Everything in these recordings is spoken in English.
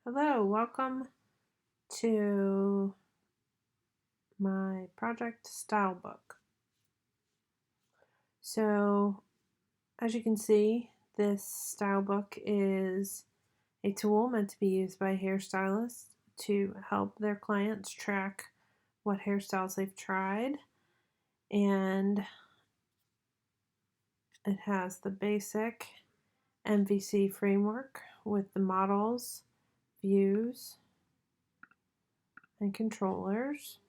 Hello, welcome to my project style book. So, as you can see, this style book is a tool meant to be used by hairstylists to help their clients track what hairstyles they've tried. And it has the basic MVC framework with the models, views, and controllers.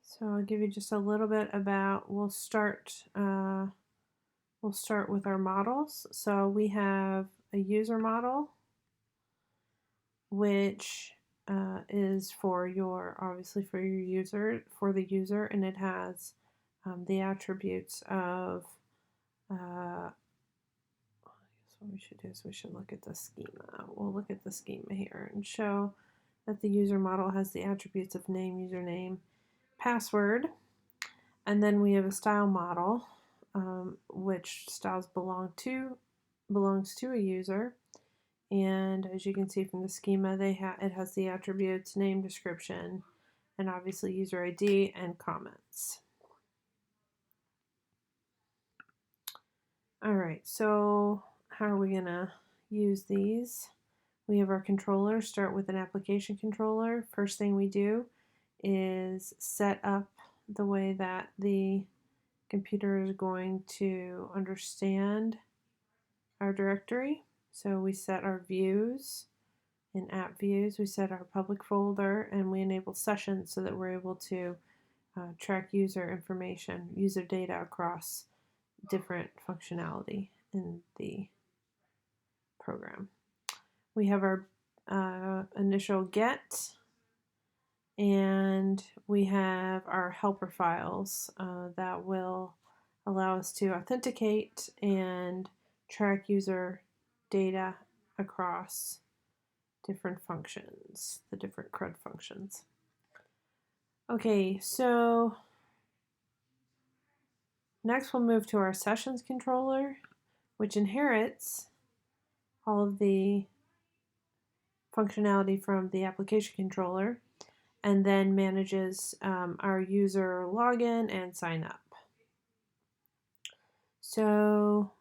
So I'll give you just a little bit about, we'll start with our models. So we have a user model, which is obviously for the user, and it has the attributes of, I guess what we should do is we should look at the schema. We'll look at the schema here and show that the user model has the attributes of name, username, password, and then we have a style model, which styles belongs to a user, and as you can see from the schema, it has the attributes name, description, and obviously user ID and comments. Alright, so how are we gonna use these? We have our controller. Start with an application controller. First thing we do is set up the way that the computer is going to understand our directory. So we set our views. In app views, we set our public folder, and we enable sessions so that we're able to track user information, user data across different functionality in the program. We have our initial get, and we have our helper files that will allow us to authenticate and track user data across different functions, the different CRUD functions. Okay, so next we'll move to our sessions controller, which inherits all of the functionality from the application controller and then manages our user login and sign up. So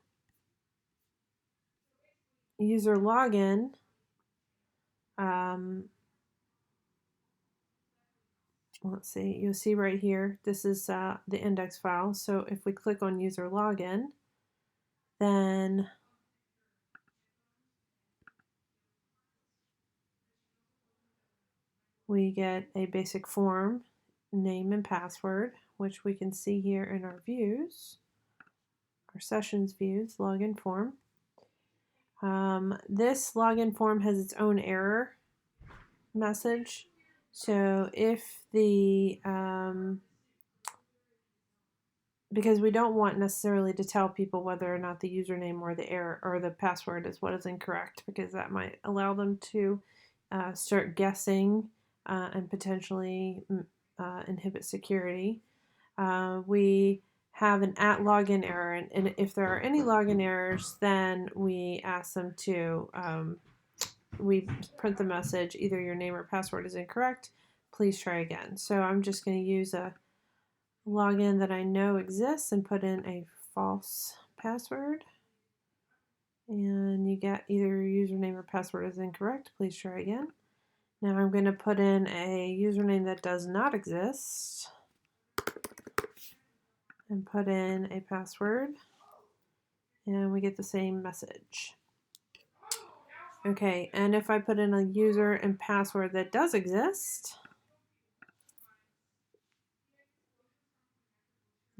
user login, let's see, you'll see right here, this is the index file. So if we click on user login, then we get a basic form, name and password, which we can see here in our views, our sessions views, login form. This login form has its own error message. So if because we don't want necessarily to tell people whether or not the username or the error or the password is what is incorrect, because that might allow them to start guessing and potentially inhibit security. We have an @login error, and if there are any login errors, then we ask them to, we print the message, either your name or password is incorrect, please try again. So I'm just going to use a login that I know exists and put in a false password. And you get either your username or password is incorrect, please try again. Now I'm going to put in a username that does not exist and put in a password, and we get the same message. Okay, and if I put in a user and password that does exist,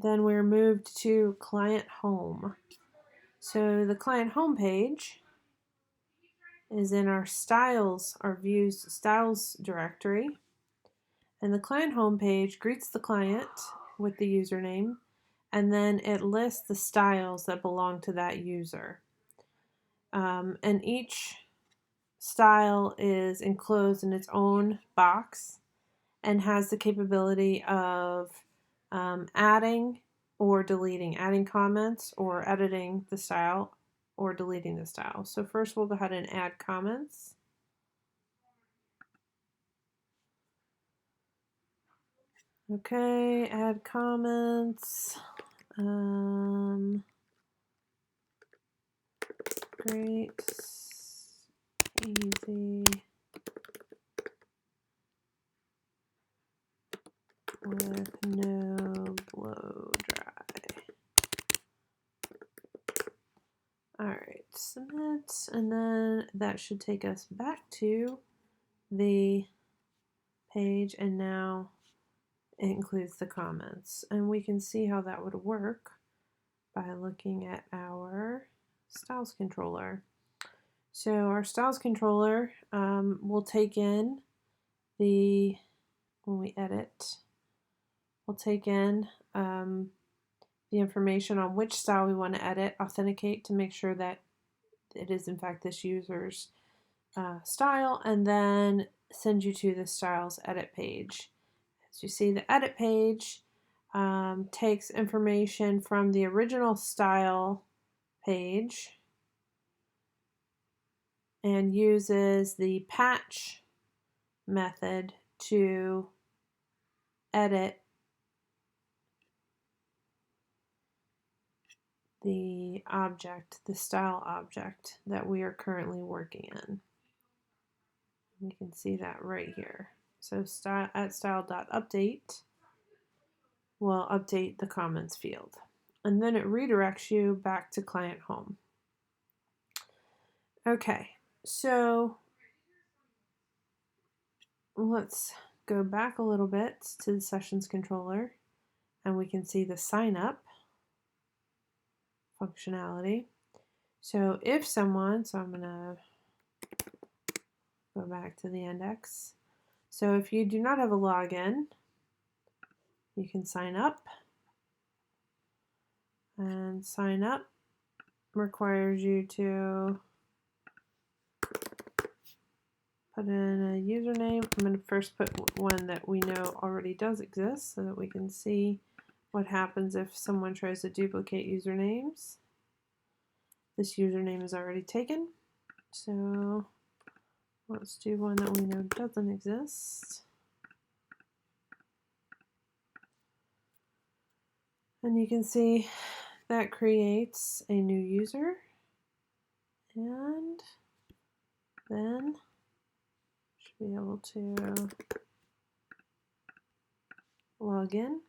then we're moved to client home. So the client home page is in our styles, our views styles directory, and the client home page greets the client with the username, and then it lists the styles that belong to that user. And each style is enclosed in its own box and has the capability of adding or deleting, adding comments or editing the style, or deleting the style. So first we'll go ahead and add comments. Okay, add comments. Great, easy, with no blow dry. Alright, submit, and then that should take us back to the page, and now it includes the comments. And we can see how that would work by looking at our styles controller. So our styles controller will take in when we edit, we'll take in the information on which style we want to edit, authenticate to make sure that it is in fact this user's style, and then send you to the styles edit page. As you see, the edit page takes information from the original style page and uses the patch method to edit the object, the style object that we are currently working in. We can see that right here. So at style.update will update the comments field. And then it redirects you back to client home. Okay, so let's go back a little bit to the sessions controller, and we can see the sign up functionality. So if someone, so I'm going to go back to the index. So if you do not have a login, you can sign up, and sign up requires you to put in a username. I'm going to first put one that we know already does exist so that we can see what happens if someone tries to duplicate usernames. This username is already taken, so let's do one that we know doesn't exist. And you can see that creates a new user, and then should be able to log in.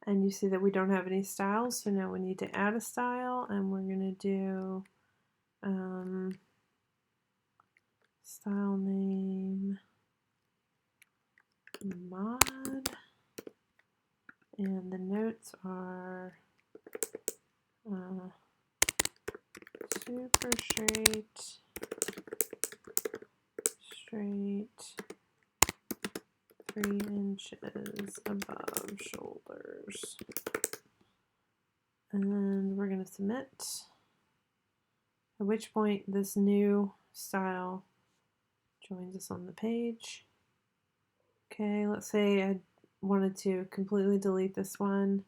And you see that we don't have any styles, so now we need to add a style, and we're going to do style name mod, and the notes are super straight, 3 inches above shoulders. And we're going to submit, at which point this new style joins us on the page. Okay, let's say I wanted to completely delete this one.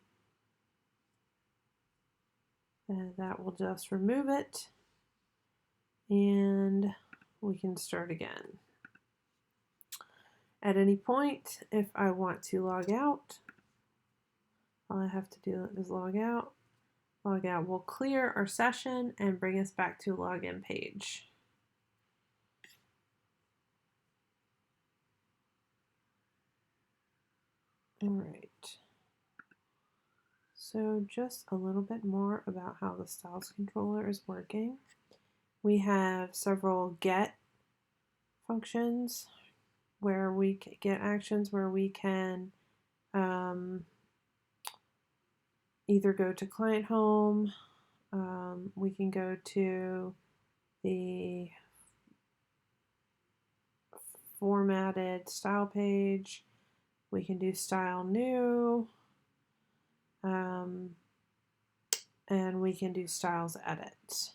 And that will just remove it, and we can start again. At any point, if I want to log out, all I have to do is log out. Log out will clear our session and bring us back to login page. All right. So just a little bit more about how the styles controller is working. We have several get functions where we get actions where we can either go to client home, we can go to the formatted style page, we can do style new, and we can do styles edit.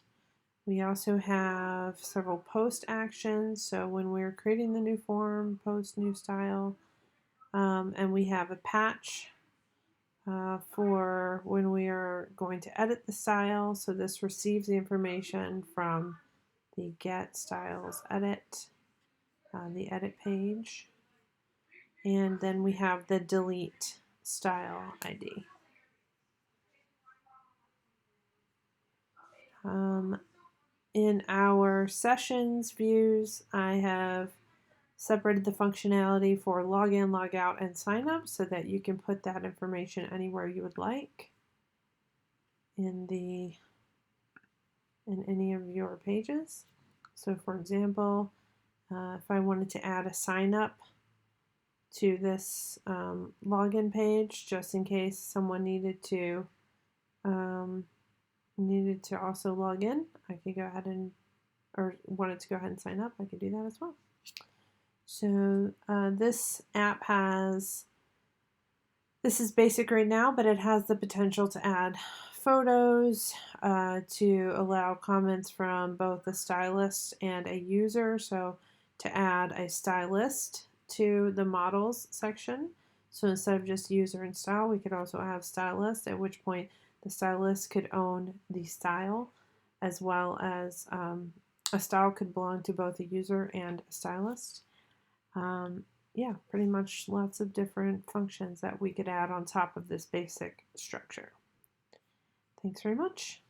We also have several post actions, so when we're creating the new form, post new style, and we have a patch for when we are going to edit the style. So this receives the information from the Get Styles Edit, the edit page. And then we have the Delete Style ID. In our sessions views, I have separated the functionality for login, logout, and sign up so that you can put that information anywhere you would like in any of your pages. So for example, if I wanted to add a sign up to this login page, just in case someone needed to also log in, I could go ahead and, or wanted to go ahead and sign up, I could do that as well. So this app this is basic right now, but it has the potential to add photos, to allow comments from both a stylist and a user. So to add a stylist to the models section. So instead of just user and style, we could also have stylist, at which point the stylist could own the style, as well as a style could belong to both a user and a stylist. Yeah, pretty much lots of different functions that we could add on top of this basic structure. Thanks very much.